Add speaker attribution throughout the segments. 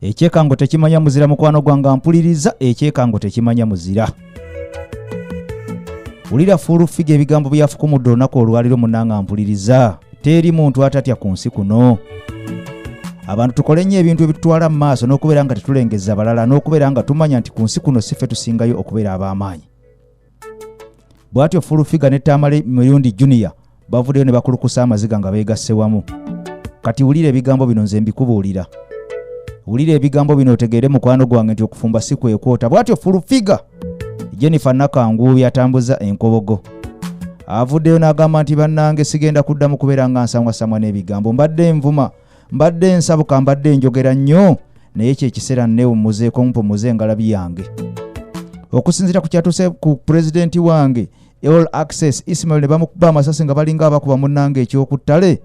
Speaker 1: ekyekango tekimanya muzira mukwano gwanga mpuliriza ekyekango tekimanya muzira. Ulira fulu fige ebigambo byafukumudde olunaku olwaliro munanga mpuliriza. Teri muntu atatya ku nsi kuno. Abantu tukole nnyo ebintu ebitutwala mu maaso n'okubeera nga tetulengeza balala n'okubeera nga tumanya nti ku nsi kuno si ffe tusingayo okubeera ab'amaanyi. Bw'atyo fulu figa ne Tamale Mirundi Junior bavuddeyo ne bakulukusa amaziga nga beegasse wamu. Kati wulira ebigambo bino nze mbikubuulira. Wulira ebigambo bino otegeere mukwano gwange nti okufumba si kwekwota. Bw'atyo fulu figa Jennifer Nakangu yatambuza enkobogo. Avuddeyo n'agamba nti bannange sigenda kuddamu kubeera nga nsangwasamwa n'ebigambo. Mbadde nvuma, mbadde nsabuka, mbadde njogera nnyo, naye kyekiseera nneewummuzeeko mpumuze engalabi yange. Okusinziira ku kyatuuse ku pulezidenti wange All Access Ismail ne bamukuba amasasi nga balinga abakuba munnange ekyokuttale.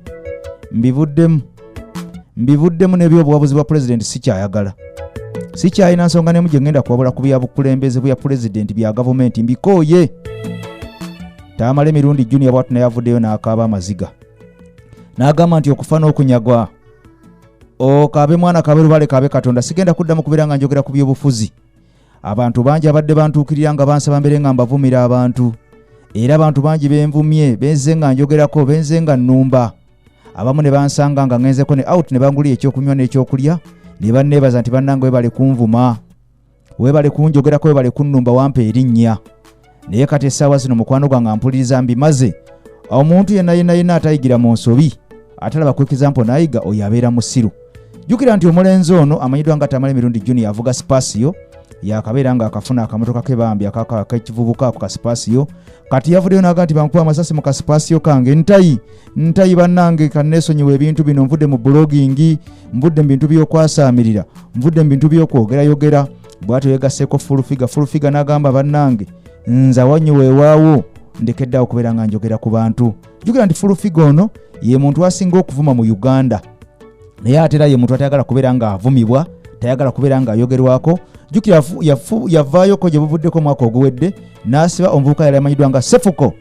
Speaker 1: Mbivuddemu n'ebyobuwabuzi bwa pulezidenti sikyayagala. Sikyayina nsonga n'emu gye ngenda kuwabula ku byabukulembeze bya pulezidenti bya gavumenti mbikooye. Tamale Mirundi Junior bw'atu naye avuddeyo n'akaaba amaziga. N'agamba nti okufa n'okunyagwa. Okabe mwana kabe lubale kabe Katonda, sigenda kuddamu kubeera nga njogera ku by'obufuzi. Abantu bangi abadde bantuukirira nga bansaba mbere nga mbavumira abantu. Era abantu bangi benvumye, benze nga njogerako, benze nga nnumba. Abamu ne bansanga nga ngenzeko ne out ne bangulira ekyokunywa n'ekyokulya. Ne banneebaza nti bannange webale kunvuma. Webale kunjogerako, webale kunnumba, wampa erinnya. Naye kati essaawa zino mukwano gwange mpuliriza mbimaze. Omuntu yenna atayigira mu nsobi, atalaba ku example n'ayiga oyo abeera musiru. Jjukira nti omulenzi ono amanyiddwa nga Tamale Mirundi Junior avuga Spasio, yakabeera nga akafuna akamotoka ke bambi ak'ekivubuka ako ka Spasio. Kati yavuddeyo n'agamba nti bankuba amasasi mu ka Spasio kange. Ntayi bannange kanneesonyiwa ebintu bino, nvudde mu blogging, nvudde mu bintu by'okwasaamirira, nvudde mu bintu by'okwogerayogera. Bw'atyo yegasseeko fulu figa n'agamba bannange nza wanyiwa ewaawo ndekedde okubeera nga njogera ku bantu. Jjukira nti fulu figa ono ye muntu asinga okuvuma mu Uganda. Naye ate era ye muntu atayagala kubeera nga avumibwa, tayagala kubeera nga ayogerwako. Jjukira yavaayoko gye buvuddeko omwaka oguwedde n'asiba omuvubuka yali amanyiddwa nga Sefuko.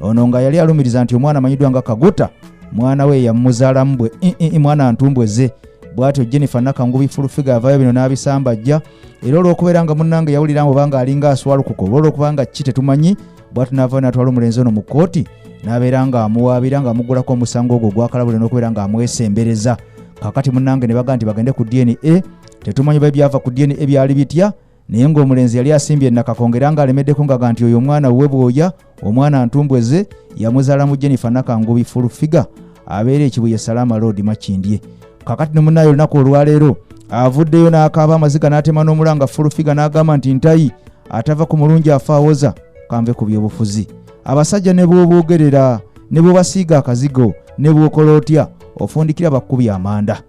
Speaker 1: Ono nga yali alumiriza nti omwana amanyiddwa nga Kaguta, mwana we yamuzaalamu bwe mwana ntumbweze. Bw'atyo Jennifer Nakangu fulu figa yavaayo bino n'abisambajja. Era olw'okubeera nga munnange yawulira ngo banga alinga aswalukuko, olw'okuba nga ki tetumanyi, bw'atyo n'avaayo n'atwala omulenzi ono mu kkooti n'abeera nga amuwaabira nga amugulako omusango ogwo gwakalabule n'okubeera nga amwesembereza. Kakati munnange ne baga nti bagende ku DNA. Tetumanyi bwe byava ku DNA byali bitya, naye ng'omulenzi yali asimbye Nakakongera nga alemeddeko nga nti oyo omwana wuwe bwoya, omwana ntumbweze, yamuzaala mu Jennifer Nakangu fulu figa abeera ekibuye Salama Road Makindye. Kakati ne munnayo olunaku olwaleero avuddeyo n'akaaba amaziga n'atema n'omulanga fulu figa n'agamba nti ntayi atava ku mulungi afaawoza kanve ku by'obufuzi. Abasajja ne bw'oboogerera, ne bw'obasiiga akazigo, ne bw'okola otya ofundikira bakkubi amanda.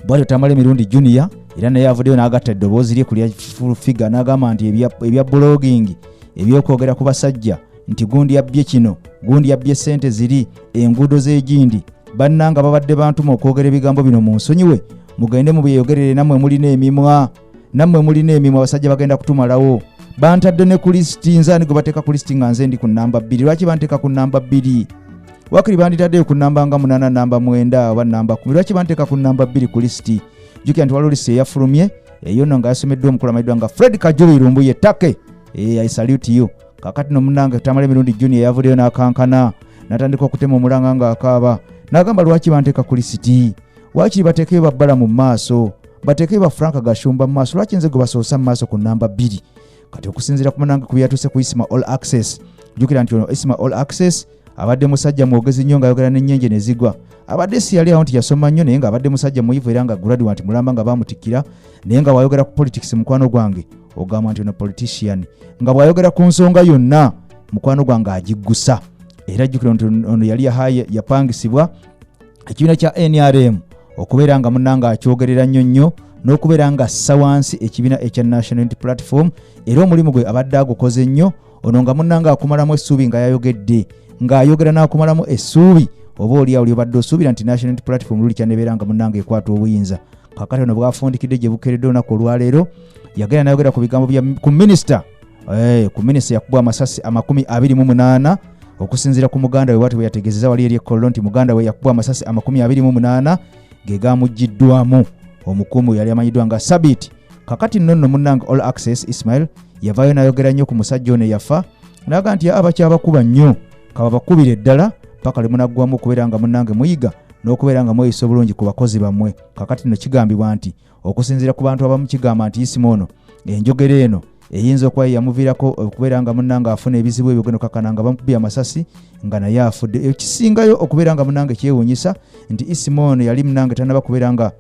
Speaker 1: Bw'atyo Tamale Mirundi Junior era naye avuddeyo n'agatta eddoboozi lye ku lya fulu figa n'agamba nti ebya blogging, ebyokwogera ku basajja nti gundi yabbye kino, gundi yabbye ssente ziri, enguudo z'egindi. Bannanga babadde bantuma okwogera ebigambo bino mu nsonyiwe, mugende mu byeyogerere, nammwe mulina emimwa, abasajja bagenda kutumalawo. Bantadde ne ku lisiti, nzaani gwe bateeka ku lisiti nga nze ndi ku namba 2. Lwaki banteeka ku namba 2? Wakiri banditaddeyo ku namba nga 8, namba 9 oba namba 10. Lwaki banteeka ku namba 2 ku lisiti? Jjukira nti waliwo lisiti eyafulumye, eyo nno nga yasomeddwa omukulu amanyiddwa nga Fred Kajulu Irumbu ye Take. I salute you. Kakati no munnange Tamale Mirundi Junior yavuddeyo n'akankana, n'atandika okutema omulanga nga akaaba. N'agamba lwaki banteeka ku lisiti? Wakiri bateekeyo babbala mu maaso, bateekeyo ba Frank Gashumba mu maaso, lwaki nze gwe basoosa mu maaso ku namba 2? Kati okusinziira ku munnange ku byatuuse ku Isma All Access, jjukira nti ono Isma All Access abadde musajja mwogezi nnyo ng'ayogera n'ennyenje ne zigwa. Abadde si yali awo nti yasoma nnyo, naye ng'abadde musajja muyivu era nga graduate mulamba nga bamutikira, naye nga bw'ayogera ku politics mukwano gwange ogamba nti ono politician, nga bw'ayogera ku nsonga yonna mukwano gwange agiggusa. Era jjukira nti ono yali yapangisibwa ekibiina kya NRM okubeera nga munnanga akyogerera nnyo n'okubeera nga assa wansi ekibiina ekya National Unity Platform, era omulimu gwe abadde agukoze nnyo. Ono nga munnanga akumalamu essuubi nga yayogedde, ng'ayogera n'akumalamu essuubi oba oliawo lyobadde osuubira nti National Unity Platform luli kyanebeera nga munnanga ekwata obuyinza. Kakati ono bw'afundikidde gye bukeredde olunaku olwaleero, yagenda n'ayogera ku bigambo ku minisita yakubwa amasasi 28 okusinziira ku muganda we wati bwe yategeezeza wali eri Kollo nti muganda we yakubwa amasasi 28 ge gaamuggiddwamu omukuumi yali amanyiddwa nga Sabit. Kakati nno munnange All Access Ismail yavaayo n'ayogera nnyo ku musajja ono yafa n'aga nti abakyabakuba nnyo kababakubira eddala paka limunaggwamu okubeera nga munnange muyiga n'okubeera nga mweyisa obulungi ku bakozi bammwe. Kakati nno kigambibwa nti okusinziira ku bantu abamu kigamba nti Isimono enjogera eno eyinza okuba yamuviirako okubeera nga munnange afuna ebizibu ebyo geno kakana nga bamukubye amasasi nga naye afudde. Ekisingayo okubeera nga munnange kyewuunyisa nti Isimono yali munnange tannaba kubeera nga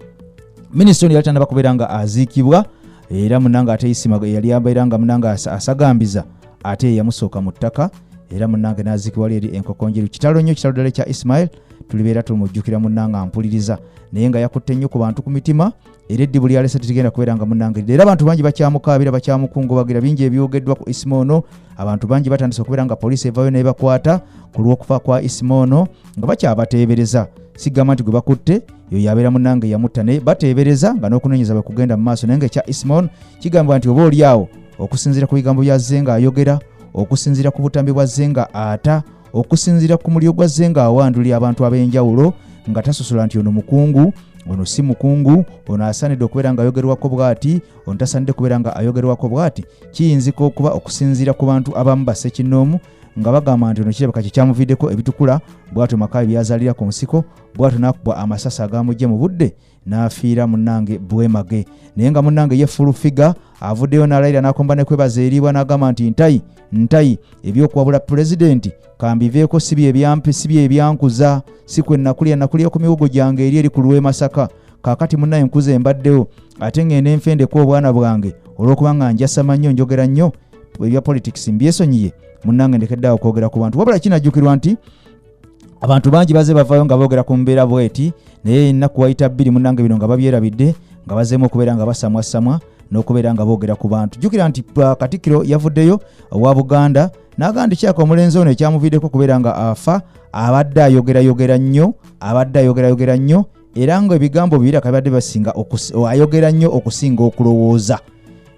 Speaker 1: minisitoni yali tannaba kubeera nga aziikibwa era munnange ate Isimago yali abeera nga munnange asagambiza ate yamusooka mu ttaka era munnange n'aziikibwa eri enkokonjeru. Kitalo nnyo kitalo ddala kya Ismail tulibeera tumujjukira munnange ampuliriza naye nga yakutte nnyo ku bantu ku mitima era eddibu lyalese tetigenda kubeera nga munnange era abantu bangi bakyamukaabira bakyamukungubagira bingi ebyogeddwa ku Isimono. Abantu bangi batandise okubeera nga poliisi evaayo nebakwata ku lw'okufa kwa Isimono nga bakyabateebereza. Sigamba nti gwe bakutte yo yabeera munnange yamutta naye bateebereza nga n'okunoonyeza bwe kugenda mu maaso naye nga ekya Isimono kigambibwa nti oba oliawo okusinziira ku bigambo bya Zenga ayogera, okusinziira ku butambi bwa Zenga ata, okusinziira ku mulyo gwa Zenga awandulira abantu ab'enjawulo nga tasosola nti ono mukungu ono si mukungu ono asanidde okubeera nga ayogerwako bw'ati ono tasanidde kubeera nga ayogerwako bw'ati. Kiyinzika okuba okusinziira ku bantu abamu bassekinnoomu nga bagamba nti ono kirabika kikyamuviiddeko ebitukula bw'atyo Makayi byazaalira ku nsiko bw'atyo n'akubwa amasasi agamujje mu budde n'afiira munnange bwemage. Naye nga munnange ye full figure avuddeyo n'alayira n'akomba ne kwebaza eriibwa n'agamba nti ntayi ebyokuwabula pulezidenti kambiveeko si bye ebyankuza si kwe nakulya ku miwogo gyange eri ku lw'e Masaka. Kaakati munnaye nkuze mbaddewo ate ngende nfendeko obwana bwange olw'okuba nga njasama nnyo njogera nnyo ebya politics mbyesonyiye munnange ndekeddeawo okwogera ku bantu. Wabula kinajjukirwa nti abantu bangi baze bavaayo nga boogera ku mbeera bweti naye ennaku wayita bbiri munnange bino nga babyerabidde nga bazeemu okubeera nga basamwasamwa n'okubeera nga boogera ku bantu. Jjukira nti Katikkiro yavuddeyo owa Buganda n'agamba nti kyaka omulenzi ono ekyamuviiddeko kubeera nga afa abadde ayogerayogera nnyo era nga ebigambo bibiri akabadde basinga ayogera nnyo okusinga okulowooza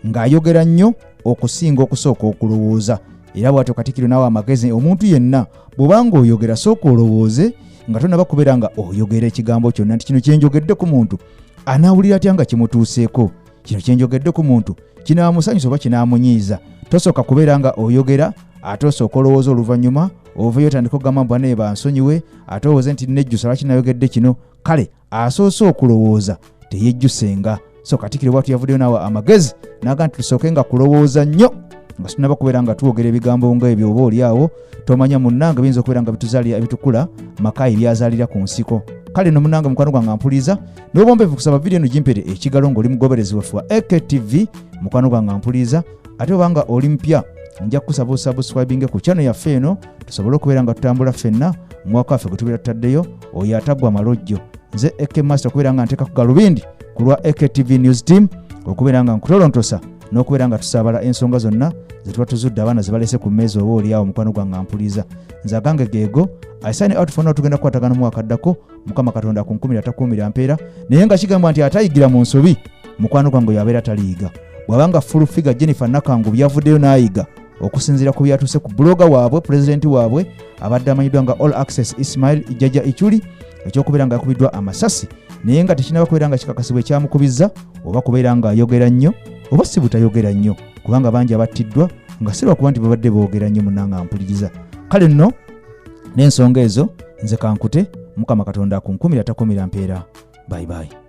Speaker 1: ng'ayogera nnyo okusinga okusooka okulowooza. Era bw'atyo Katikkiro naawe amagezi omuntu yenna bw'obanga oyogera sooka olowooze nga tonaba kubeera nga oyogera ekigambo kyonna nti kino kyenjogedde ku muntu anaawulira atya nga kimutuuseeko, kino kyenjogedde ku muntu kinaamusanyusa oba kinaamunyiiza. Tosooka kubeera nga oyogera ate osooka olowooza oluvannyuma ovayo otandika okugamba mbu banaye bansonyiwe ate olowooze nti nejjusa lwaki nayogedde kino. Kale asoose okulowooza teyejjusenga. So Katikkiro bw'atyo yavuddeyo naawe amagezi n'agamba nti tusooke nga kulowooza nnyo nga tunaba kubeera nga twogera ebigambo nga ebyo oba oliawo tomanya munnange biyinza okubeera nga bituzaalira ebitukula Makayi byazaalira ku nsiko. Kale no munnange mukwano gwange ampuliza n'obombeevu kusaba vidiyo eno gimpere ekigalo ng'oli mugoberezi waffe wa AKTV mukwano gwange ampuliza ate obanga oli mpya nja kusaba osubscribinge ku channel yaffe eno tusobole okubeera nga tutambula ffenna mu mwaka waffe gwe tubeera tutaddeyo oyo ataggwa amalojjo. Nze AK Master okubeera nga nteeka ku galubindi ku lwa AKTV News Team okubeera nga nkutolontosa n'okubeera nga tusaabala ensonga zonna ze tuba tuzudde abaana ze balese ku mmeeza oba oliawo mukwano gwange ampuliza. Nze agange geego I sign out for now. Tugenda kukwatagana mu wakaddako Mukama Katonda ku 10 atakuumira mpeera naye nga kigamba nti atayigira mu nsobi mukwano gwange yabeera taliyiga. Bw'abanga full figure Jennifer Nakangu byavuddeyo n'ayiga okusinziira ku byatuuse ku bloga waabwe pulezidenti waabwe abadde amanyiddwa nga All Access Ismail Ijjaja Ichuli ekyokubeera nga yakubiddwa amasasi naye nga tekinaba kubeera nga kikakasibwa ekyamukubizza oba kubeera nga ayogera nnyo oba si butayogera nnyo kubanga bangi abattiddwa nga si lwakuba nti babadde boogera nnyo munnange ampuliriza. Kale nno n'ensonga ezo nze kankute Mukama Katonda ku 10 atakuumira mpeera. Bye bye.